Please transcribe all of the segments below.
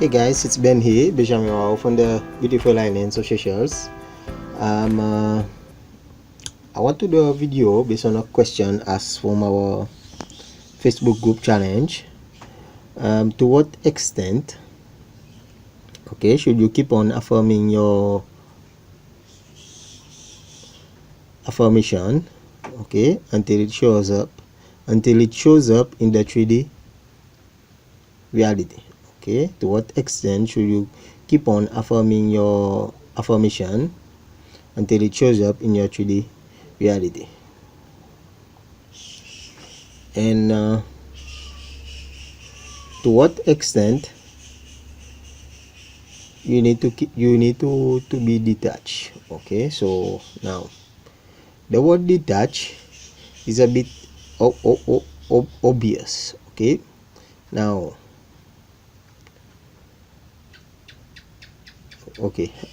Hey guys, it's Ben here, Benjamin Wao from the Beautiful Islands of Seychelles. I want to do a video based on a question asked from our Facebook group challenge. To what extent, should you keep on affirming your affirmation, until it shows up in the 3D reality? To what extent should you keep on affirming your affirmation until it shows up in your 3D reality? And to what extent you need to be detached? So now the word detach is a bit obvious. Now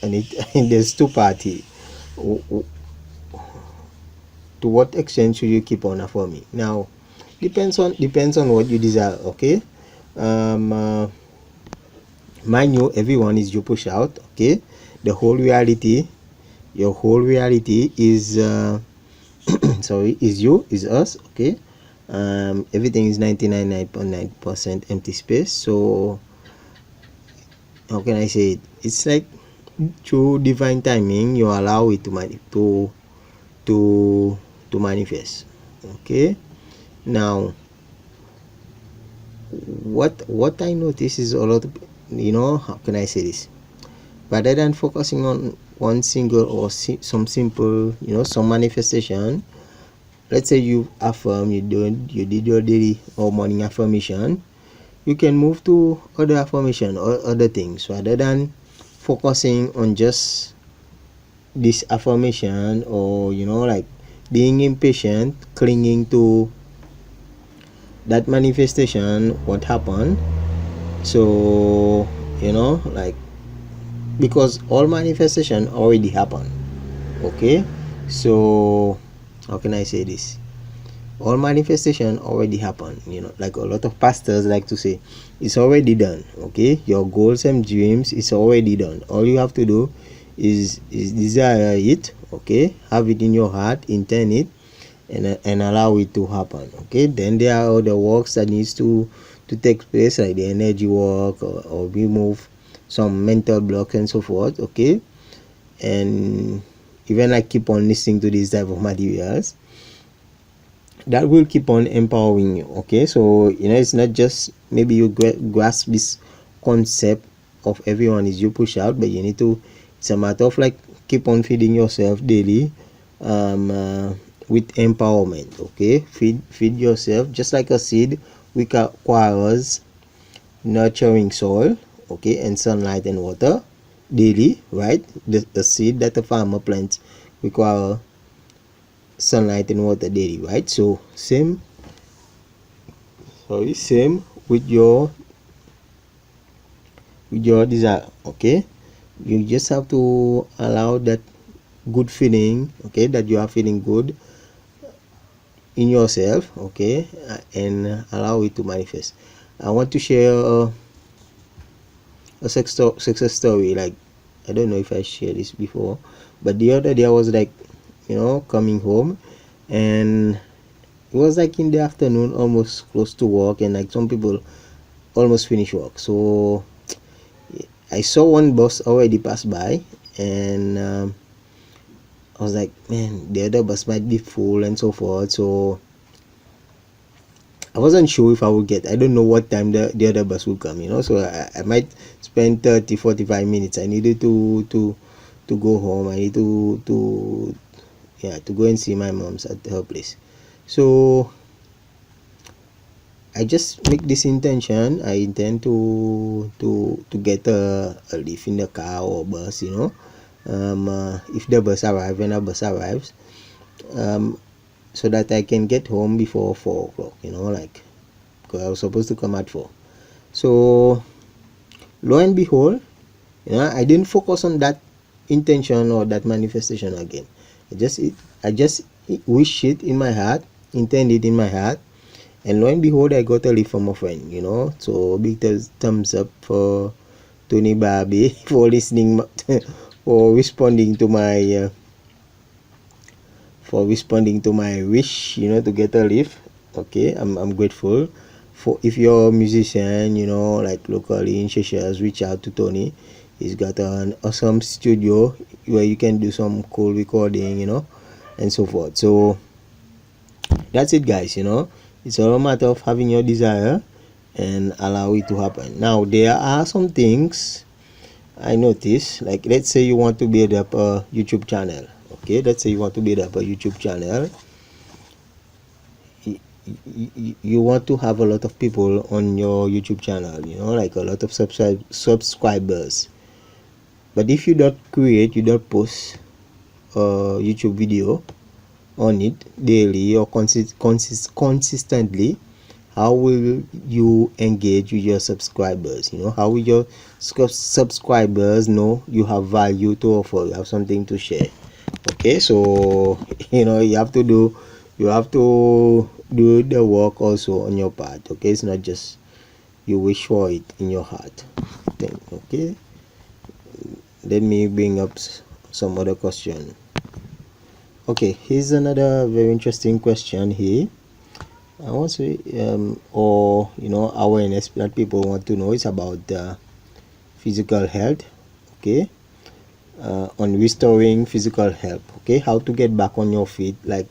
and there's two parties. To what extent should you keep on affirming? Now depends on what you desire. Mind you, everyone is you push out. The whole reality, your whole reality is is us. Everything is 99.9% empty space. So how can I say it? It's like through divine timing you allow it to manifest. Now what I notice is a lot of, how can I say this, rather than focusing on one single or some simple, some manifestation. Let's say you affirm, you did your daily or morning affirmation, you can move to other affirmation or other things rather than focusing on just this affirmation, or like being impatient, clinging to that manifestation, what happened. So like, because all manifestation already happened. So how can I say this? All manifestation already happened. Like a lot of pastors like to say, it's already done. Your goals and dreams is already done. All you have to do is desire it. Have it in your heart, intend it, and allow it to happen. Then there are other works that needs to take place, like the energy work, or remove some mental blocks and so forth. And even I keep on listening to these type of materials that will keep on empowering you. So it's not just maybe you grasp this concept of everyone is you push out, but you need to, it's a matter of like keep on feeding yourself daily with empowerment. Feed yourself just like a seed requires nurturing soil, and sunlight and water daily, right? The seed that a farmer plants require sunlight and water daily, right? So same with your desire. You just have to allow that good feeling, that you are feeling good in yourself, and allow it to manifest. I want to share a success story. Like, I don't know if I shared this before, but the other day I was like, coming home, and it was like in the afternoon, almost close to work, and like some people almost finish work. So I saw one bus already pass by, and I was like, man, the other bus might be full and so forth. So I wasn't sure if I would get, I don't know what time the other bus would come, so I might spend 30-45 minutes. I needed to go home. I need to go and see my mom's at her place. So I just make this intention. I intend to get a lift in the car or bus, if the bus arrives, when a bus arrives, so that I can get home before 4 o'clock, like, because I was supposed to come at 4. So lo and behold, I didn't focus on that intention or that manifestation again. I just wish it in my heart, intend it in my heart, and lo and behold, I got a lift from a friend. So big thumbs up for Tony Barbie for listening for responding to my wish, to get a lift. Okay, I'm grateful for. If you're a musician, like locally in Cheshire, reach out to Tony. He's got an awesome studio where you can do some cool recording, and so forth. So that's it, guys. It's all a matter of having your desire and allow it to happen. Now there are some things I notice, like let's say you want to build up a YouTube channel. Okay, let's say you want to build up a YouTube channel. You want to have a lot of people on your YouTube channel, like a lot of subscribers. But if you don't post a YouTube video on it daily or consistently, how will you engage with your subscribers? How will your subscribers know you have value to offer, you have something to share? Okay, so you have to do the work also on your part. Okay, it's not just you wish for it in your heart. Okay, let me bring up some other question. Okay, here's another very interesting question here. I want to awareness that people want to know is about physical health. Okay, on restoring physical health. Okay, how to get back on your feet. Like,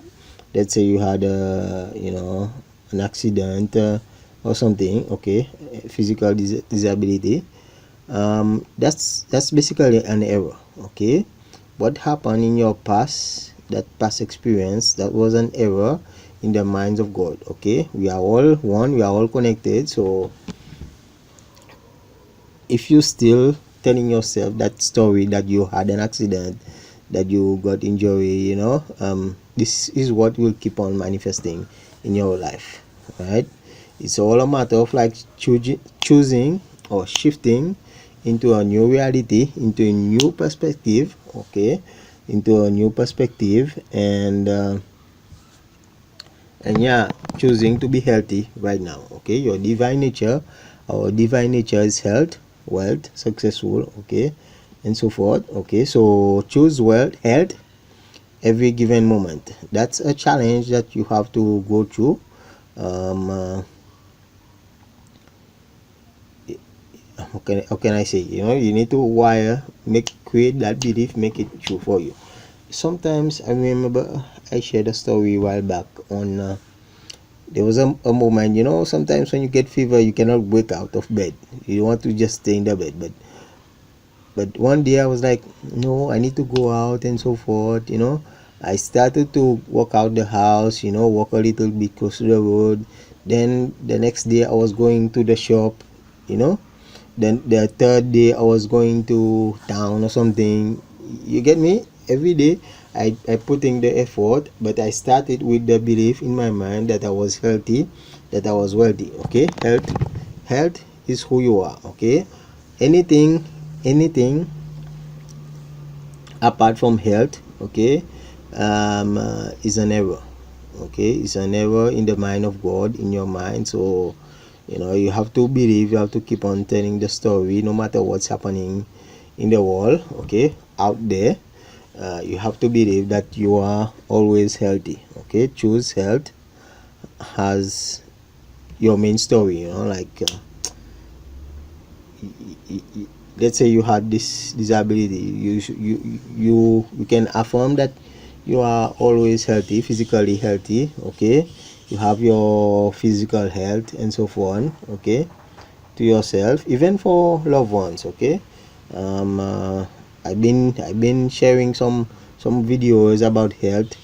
let's say you had an accident or something. Okay, physical disability. That's basically an error. Okay, what happened in your past, that past experience, that was an error in the minds of God. Okay, we are all one, we are all connected. So if you still telling yourself that story that you had an accident, that you got injury, this is what will keep on manifesting in your life, right? It's all a matter of like choosing or shifting into a new reality, into a new perspective. Okay, into a new perspective, and yeah, choosing to be healthy right now. Okay, your divine nature, our divine nature is health, wealth, successful. Okay, and so forth. Okay, so choose health every given moment. That's a challenge that you have to go through. How can I say? You need to create that belief, make it true for you. Sometimes I remember I shared a story a while back on. There was a moment, sometimes when you get fever, you cannot wake out of bed. You want to just stay in the bed, but one day I was like, no, I need to go out and so forth. I started to walk out the house, walk a little bit close to the road. Then the next day I was going to the shop, then the third day I was going to town or something. You get me? Every day I put in the effort, but I started with the belief in my mind that I was healthy, that I was wealthy. Okay, health is who you are. Okay, anything apart from health, okay, is an error. Okay, it's an error in the mind of God, in your mind. So you have to believe, you have to keep on telling the story no matter what's happening in the world, okay, out there. You have to believe that you are always healthy. Okay, choose health as your main story. Like let's say you had this disability, you can affirm that you are always healthy, physically healthy. Okay, you have your physical health and so on. Okay, to yourself, even for loved ones. Okay, I've been sharing some videos about health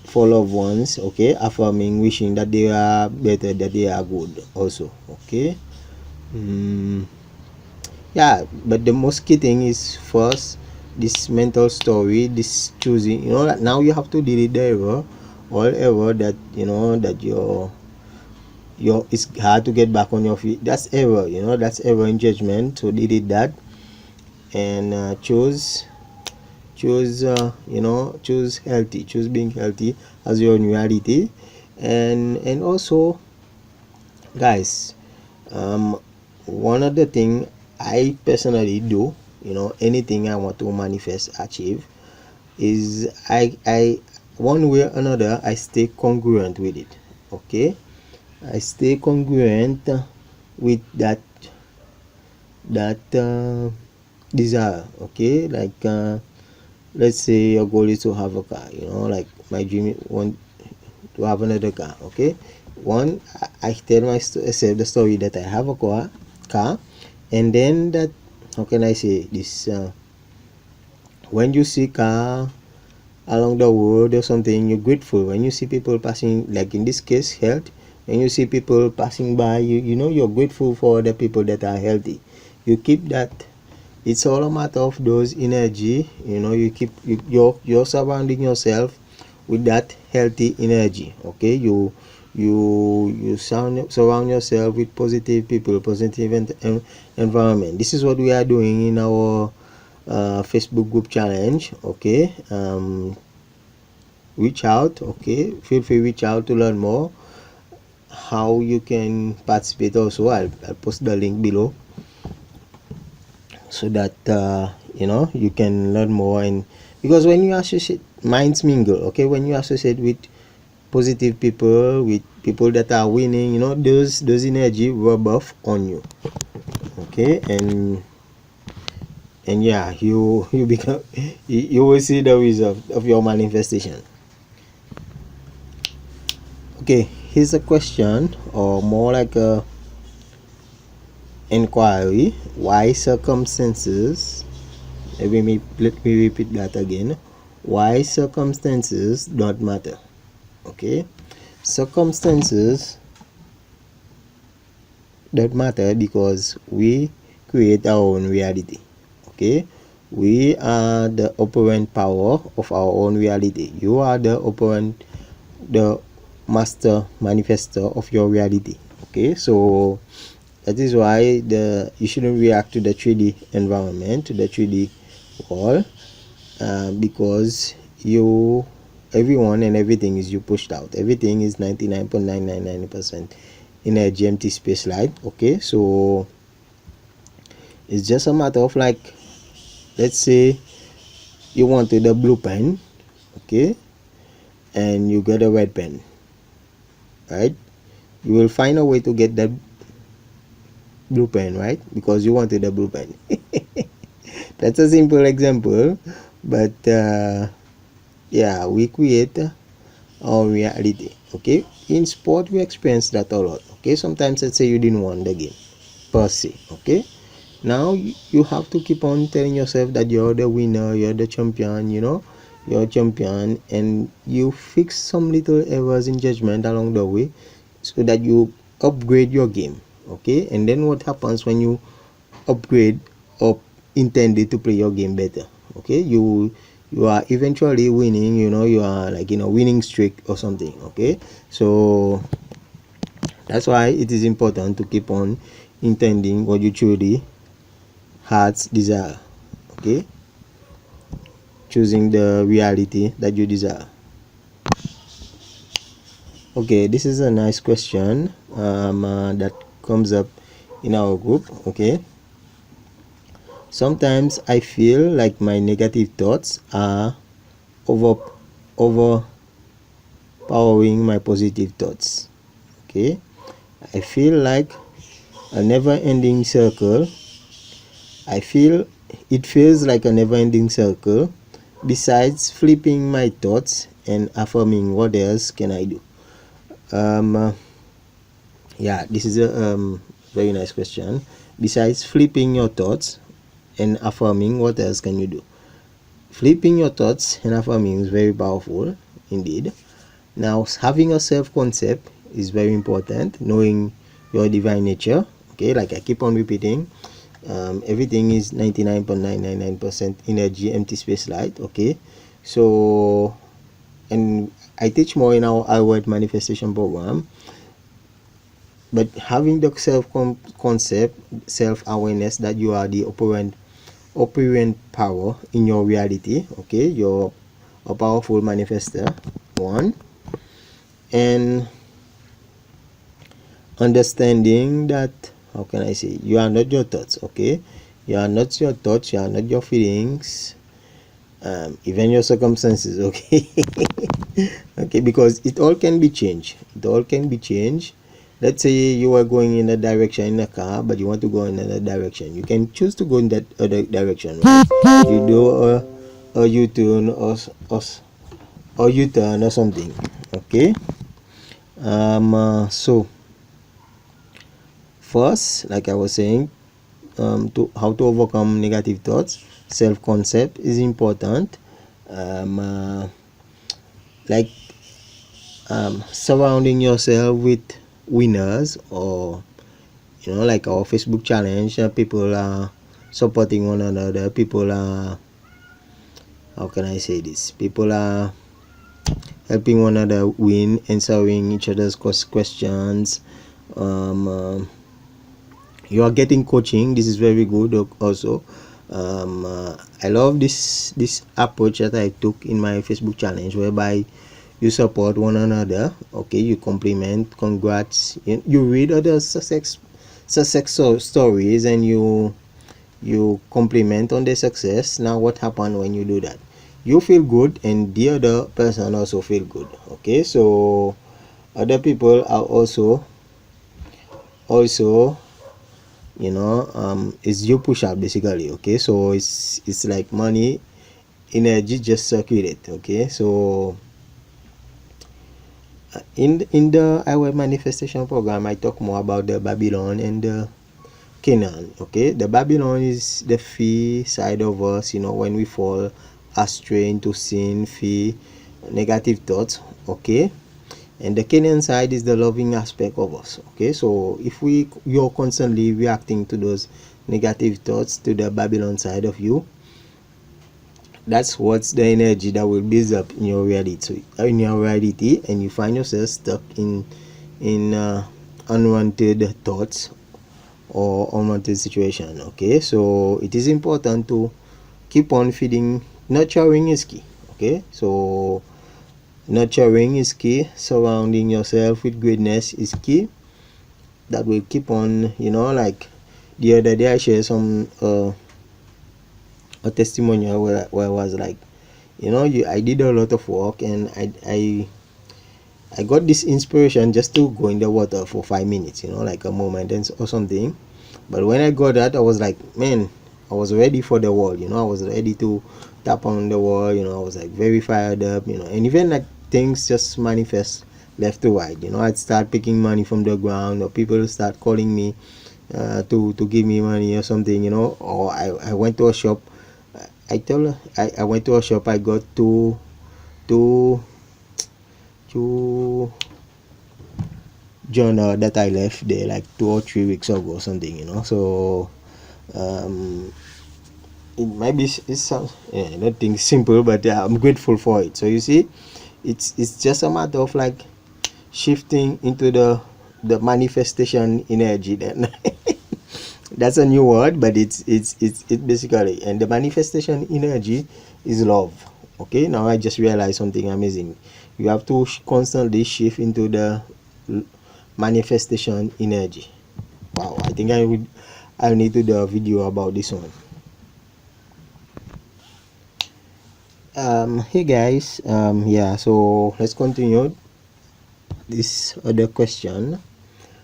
for loved ones. Okay, affirming, wishing that they are better, that they are good also. Okay. Yeah, but the most key thing is first this mental story, this choosing. That now you have to delete the error, all error that that it's hard to get back on your feet. That's error. That's error in judgment. So delete that and choose healthy, choose being healthy as your new reality. And also, guys, one other thing I personally do, anything I want to manifest, achieve, is I one way or another I stay congruent with it. Okay, I stay congruent with that desire. Okay, like let's say your goal is to have a car. Like my dream want to have another car. Okay, one, I tell myself the story that I have a car, and then that, how can I say this? When you see car along the road or something, you're grateful. When you see people passing, like in this case health, when you see people passing by, you're grateful for the people that are healthy. You keep that. It's all a matter of those energy. You keep you're surrounding yourself with that healthy energy. Okay, you surround yourself with positive people, positive environment. This is what we are doing in our Facebook group challenge. Okay, reach out. Okay, feel free reach out to learn more how you can participate. Also, I'll post the link below so that you can learn more. And because when you associate, minds mingle. Okay, when you associate with positive people, with people that are winning, those energy rub off on you. Okay, and yeah, you become you will see the result of your manifestation. Okay, here's a question, or more like a inquiry. Why circumstances, let me repeat that again. Why circumstances don't matter? Okay, circumstances don't matter because we create our own reality. Okay, we are the operant power of our own reality. You are the master manifester of your reality. Okay, so that is why you shouldn't react to the 3D environment, to the 3D wall, because everyone and everything is you pushed out. Everything is 99.999% in a empty space light. Okay, so it's just a matter of, like, let's say you wanted a blue pen, okay, and you get a red pen, right? You will find a way to get that blue pen, right? Because you wanted a blue pen. That's a simple example, but yeah, we create our reality. Okay, in sport we experience that a lot. Okay, sometimes let's say you didn't win the game per se. Okay, now you have to keep on telling yourself that you're the winner, you're the champion. You're a champion, and you fix some little errors in judgment along the way so that you upgrade your game. Okay, and then what happens when you upgrade or intended to play your game better? Okay, you are eventually winning. You are like in a winning streak or something. Okay, so that's why it is important to keep on intending what you truly heart's desire. Okay, choosing the reality that you desire. Okay, this is a nice question that comes up in our group. Okay, sometimes I feel like my negative thoughts are over overpowering my positive thoughts. Okay, I feel like a never-ending circle. I feel it feels like a never-ending circle. Besides flipping my thoughts and affirming, what else can I do? Yeah, this is a very nice question. Besides flipping your thoughts and affirming, what else can you do? Flipping your thoughts and affirming is very powerful indeed. Now, having a self-concept is very important. Knowing your divine nature. Okay, like I keep on repeating, everything is 99.999% energy, empty space light. Okay, so, and I teach more in our outward manifestation program. But having the self-concept, self-awareness that you are the operant power in your reality. Okay, you're a powerful manifester. One, and understanding that how can I say, you are not your thoughts. Okay, you are not your thoughts, you are not your feelings, even your circumstances. Okay. Okay, because it all can be changed, let's say you are going in a direction in a car, but you want to go in another direction. You can choose to go in that other direction, right? You do a u-turn or u-turn or something. Okay. So first, like I was saying, to how to overcome negative thoughts, self-concept is important. Like surrounding yourself with winners, or like our Facebook challenge, people are supporting one another, people are, how can I say this, people are helping one another win, answering each other's questions. You are getting coaching. This is very good also. I love this approach that I took in my Facebook challenge, whereby you support one another. Okay, you compliment, congrats, you read other success stories, and you compliment on their success. Now what happened when you do that? You feel good, and the other person also feel good. Okay, so other people are also is you push out basically. Okay, so it's like money, energy just circulate. Okay, so in the our manifestation program, I talk more about the Babylon and the Canaan. Okay, the Babylon is the fear side of us, when we fall astray into sin, fear, negative thoughts. Okay, and the Canaan side is the loving aspect of us. Okay, so if you're constantly reacting to those negative thoughts, to the Babylon side of you, that's what's the energy that will build up in your reality, and you find yourself stuck in unwanted thoughts or unwanted situation. Okay, so it is important to keep on feeding. Nurturing is key. Okay, so nurturing is key, surrounding yourself with greatness is key. That will keep on, like the other day I shared some a testimonial where I was like, I did a lot of work, and I got this inspiration just to go in the water for 5 minutes, like a moment or something. But when I got that, I was like, man, I was ready for the wall. I was ready to tap on the wall. I was like very fired up. And even like things just manifest left to right. I'd start picking money from the ground, or people start calling me to give me money or something. Or I went to a shop. I went to a shop. I got two journal that I left there like 2 or 3 weeks ago or something. So it might be, it sounds, I don't think simple, but I'm grateful for it. So you see, it's just a matter of like shifting into the manifestation energy. Then that's a new word, but it's basically, and the manifestation energy is love. Okay, now I just realized something amazing. You have to constantly shift into the manifestation energy. Wow, I think I need to do a video about this one. Hey guys, yeah, so let's continue this other question: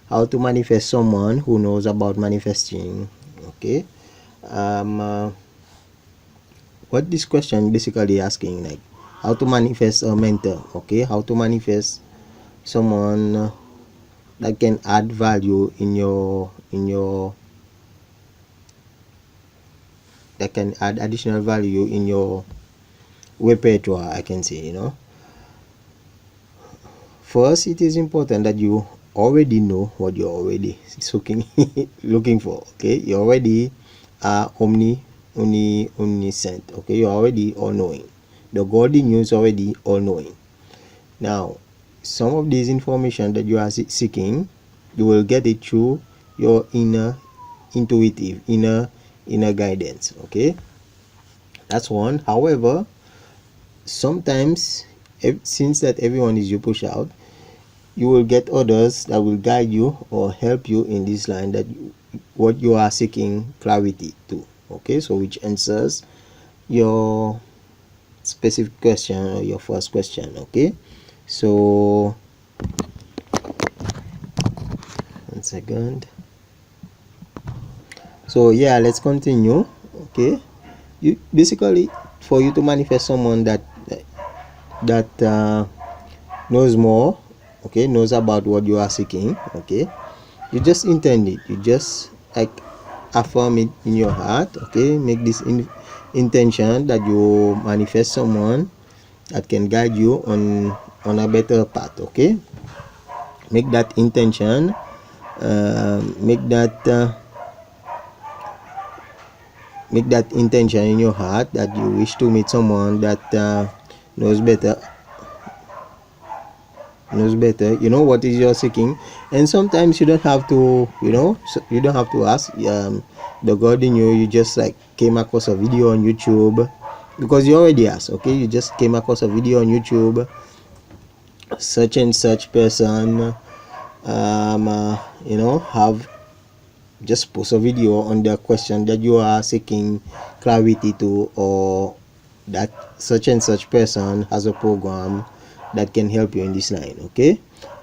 how to manifest someone who knows about manifesting. Okay, what this question basically asking, like how to manifest a mentor. Okay, how to manifest someone that can add value that can add additional value in your repertoire, I can say. First, it is important that you already know what you're already looking for. Okay, you already are omniscient. Okay, you're already all knowing. The God in you is already all knowing. Now, some of this information that you are seeking, you will get it through your inner guidance. Okay, that's one. However, sometimes, since that everyone is you push out, you will get others that will guide you or help you in this line, that what you are seeking clarity to. Okay, so which answers your specific question or your first question. Okay, so 1 second. So yeah, let's continue. Okay, you basically, for you to manifest someone that knows more, okay, knows about what you are seeking, okay, you just intend it, you just like affirm it in your heart, okay, make this intention that you manifest someone that can guide you on a better path. Okay, make that intention, make that intention in your heart that you wish to meet someone that knows better, you know what is your seeking. And sometimes you don't have to, you don't have to ask the god in you. You just like came across a video on YouTube, because you already asked. Okay, you just came across a video on YouTube, such and such person have just post a video on the question that you are seeking clarity to, or that such and such person has a program that can help you in this line. Okay,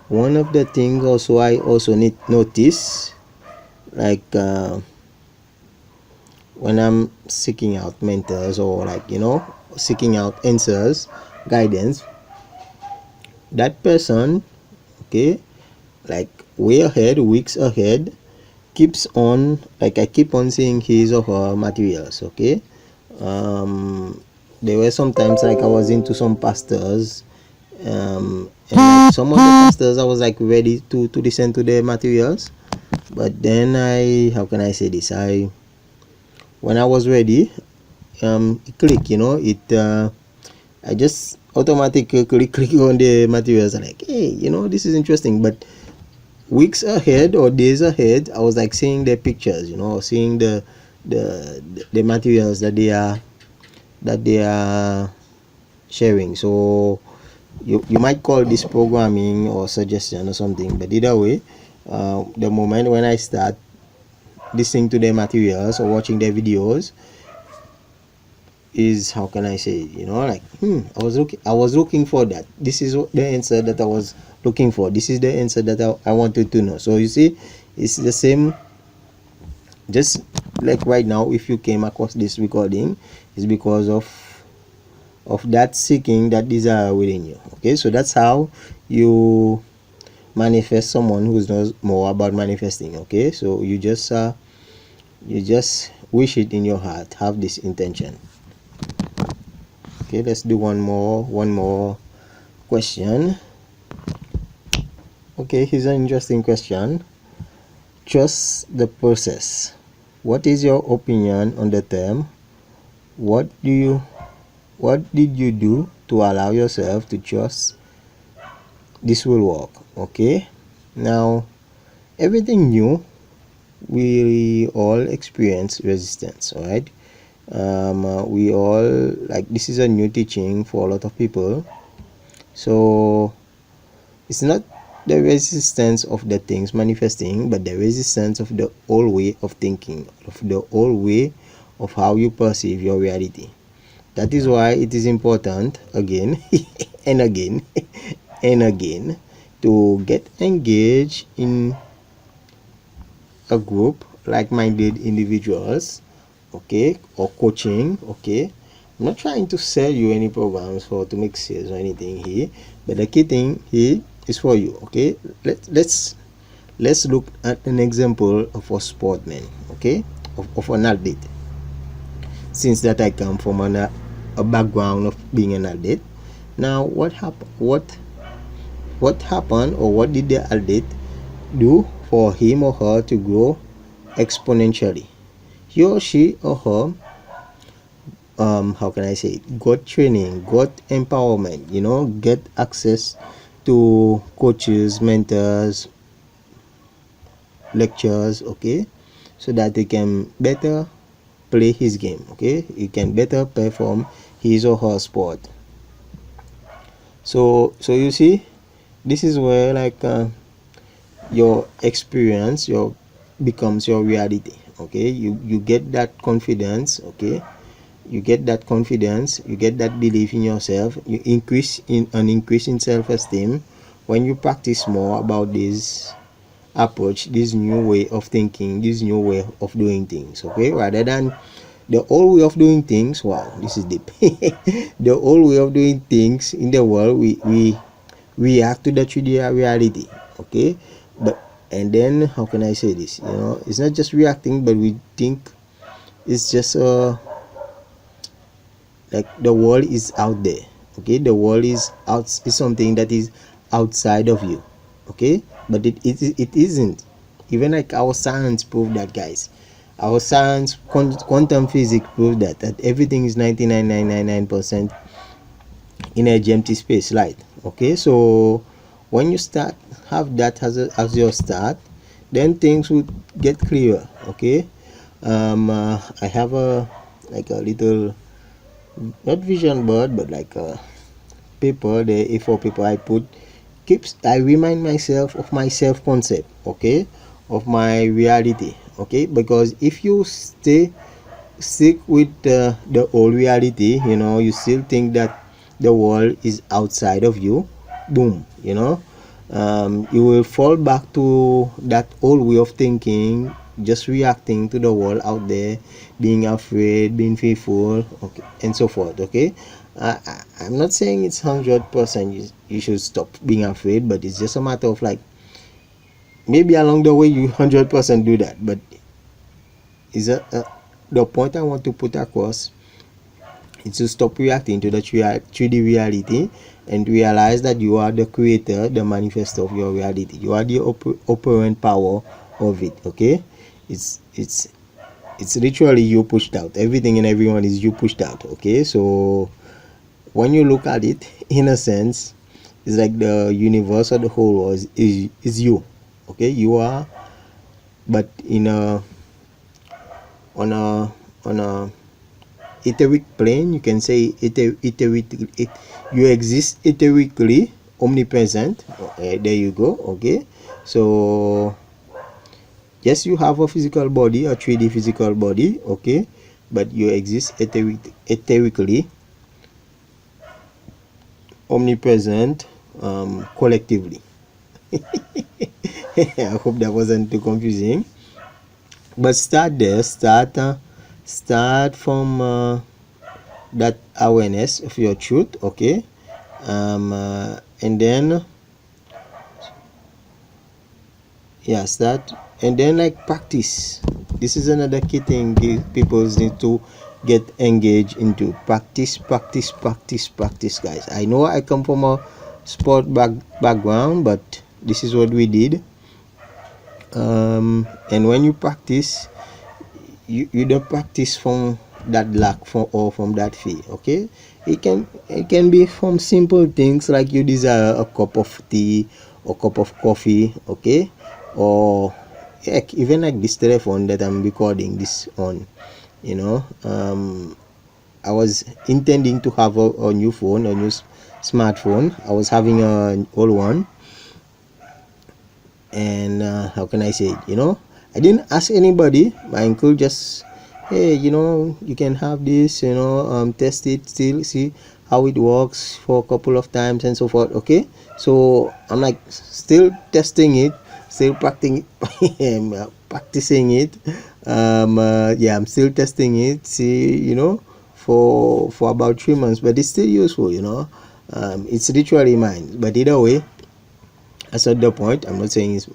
one of the things also I also need notice, like when I'm seeking out mentors, or like seeking out answers, guidance, that person, okay, like way ahead, weeks ahead, keeps on, like I keep on seeing his or her materials. Okay, there were sometimes like I was into some pastors, and like some of the pastors I was like ready to listen to their materials, but then how can I say this, when I was ready, it click, I just automatically click on the materials, and like, hey, this is interesting. But weeks ahead or days ahead, I was like seeing their pictures, seeing the materials that they are sharing. So you might call this programming or suggestion or something, but either way, the moment when I start listening to their materials or watching their videos is, how can I say, like, I was looking for that. This is the answer that I was looking for. This is the answer that I wanted to know. So you see, it's the same. Just like right now, if you came across this recording, it's because of that seeking, that desire within you. Okay, so that's how you manifest someone who knows more about manifesting. Okay, so you just wish it in your heart, have this intention. Okay, let's do one more question. Okay, here's an interesting question. Trust the process. What is your opinion on the term? What did you do to allow yourself to trust this will work? Okay, now, everything new, we all experience resistance. All right, we all, like, this is a new teaching for a lot of people. So it's not the resistance of the things manifesting, but the resistance of the old way of thinking, of the old way of how you perceive your reality. That is why it is important, again and again and again, to get engaged in a group, like-minded individuals, okay, or coaching. Okay, I'm not trying to sell you any programs or to make sales or anything here, but the key thing here is for you. Okay, let's look at an example of a sportman. Okay, of an athlete. Since that I come from a background of being an athlete, now what happened, or what did the athlete do for him or her to grow exponentially? He or she or her, how can I say it, got training, got empowerment, get access to coaches, mentors, lectures. Okay, so that they can better play his game. Okay, he can better perform his or her sport. So you see, this is where, like, your experience, your becomes your reality. Okay, you get that confidence. Okay, you get that confidence, you get that belief in yourself, you increase in self-esteem when you practice more about this approach, this new way of thinking, this new way of doing things. Okay, rather than the old way of doing things. Wow, this is deep. The old way of doing things in the world, we react to the 3D reality. Okay, but and then how can I say this, it's not just reacting, but we think it's just like the world is out there. Okay, the world is something that is outside of you. Okay, but it isn't. Even like our science proved that, guys. Our science, quantum physics proved that everything is 99.999% energy, empty space, light. Okay, so when you start have that as your start, then things will get clearer. Okay, I have a like a little, not vision board, but like a paper, the A4 paper I put, I remind myself of my self concept. Okay, of my reality. Okay, because if you stick with the old reality, you still think that the world is outside of you, boom, you will fall back to that old way of thinking, just reacting to the world out there, being afraid, being fearful, okay, and so forth. Okay, I'm not saying it's 100% you should stop being afraid, but it's just a matter of like, maybe along the way you 100% do that, but is the point I want to put across is to stop reacting to the 3D reality and realize that you are the creator, the manifestor of your reality. You are the operant power of it. Okay, it's literally you pushed out. Everything and everyone is you pushed out. Okay, so when you look at it, in a sense, it's like the universe or the whole world is you. Okay, you are, but in a on a on a etheric plane, you can say you exist etherically, omnipresent. There you go. Okay, so yes, you have a physical body, a 3D physical body. Okay, but you exist etherically, omnipresent, collectively. I hope that wasn't too confusing, but start there. Start from that awareness of your truth. Okay, and then start, and then like practice. This is another key thing people need to get engaged into. Practice, practice, practice, practice, guys. I know I come from a sport background, but this is what we did. And when you practice, you don't practice from that lack or from that fear. Okay, it can be from simple things like you desire a cup of tea or cup of coffee. Okay, or heck, even like this telephone that I'm recording this on. I was intending to have a new phone, a new smartphone. I was having an old one, and how can I say it? I didn't ask anybody. My uncle just, hey, you can have this, test it, still see how it works for a couple of times and so forth. Okay, so I'm like still testing it, still practicing it. I'm still testing it, see, for about 3 months, but it's still useful. It's literally mine, but either way, that's not the point. I'm not saying it's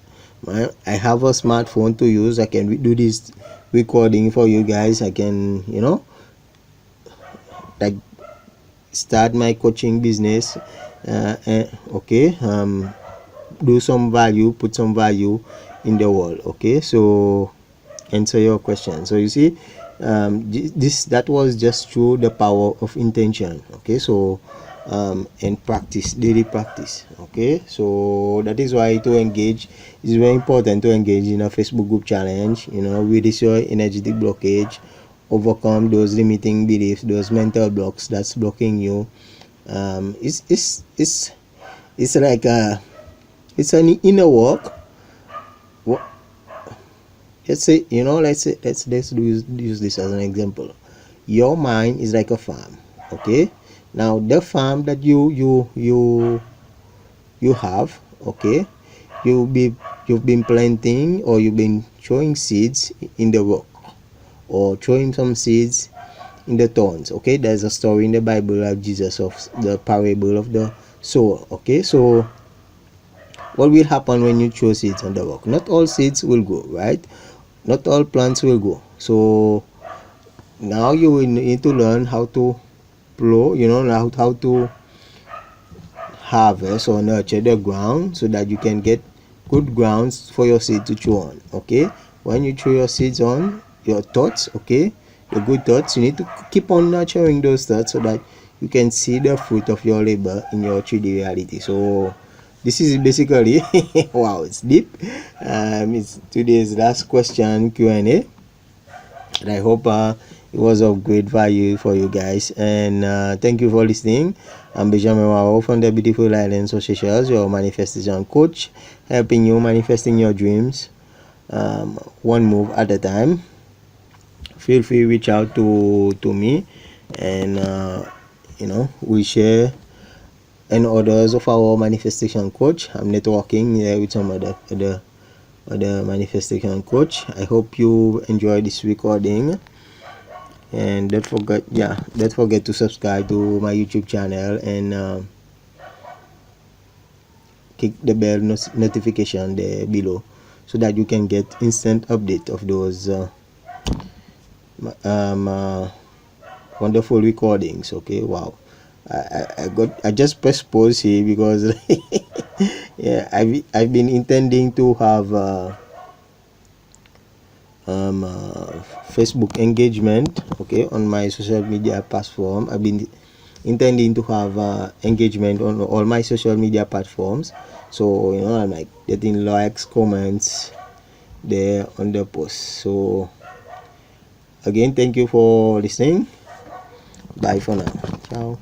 mine. I have a smartphone to use. I can do this recording for you guys. I can, like start my coaching business. Okay. Do some value, put some value in the world. Okay. So answer your question. So you see, that was just through the power of intention. Okay. So and practice, daily practice. Okay, so that is why to engage is very important, to engage in a Facebook group challenge, reduce your energetic blockage, overcome those limiting beliefs, those mental blocks that's blocking you. It's like it's an inner work. let's say, let's use this as an example. Your mind is like a farm. Okay, now the farm that you have, okay, you be you've been planting, or you've been throwing seeds in the rock, or throwing some seeds in the thorns. Okay, there's a story in the Bible of Jesus, of the parable of the sower. Okay, so what will happen when you throw seeds on the rock? Not all seeds will grow, right? Not all plants will grow. So now you will need to learn how to plow, how to harvest or nurture the ground, so that you can get good grounds for your seed to chew on. Okay, when you throw your seeds on, your thoughts, okay, your good thoughts, you need to keep on nurturing those thoughts, so that you can see the fruit of your labor in your 3D reality. So this is basically wow, it's deep. It's today's last question Q&A, and I hope it was of great value for you guys. And thank you for listening. I'm Benjamin Wao from the Beautiful Islands of Seychelles, your manifestation coach, helping you manifesting your dreams, one move at a time. Feel free to reach out to me, and we share and others of our manifestation coach. I'm networking here with some other manifestation coach. I hope you enjoy this recording, and don't forget to subscribe to my YouTube channel, and click the bell notification there below, so that you can get instant update of those wonderful recordings. Okay, wow, I just pressed pause here because yeah, I've been intending to have Facebook engagement, okay, on my social media platform. I've been intending to have engagement on all my social media platforms, so I'm like getting likes, comments there on the post. So again, thank you for listening. Bye for now. Ciao.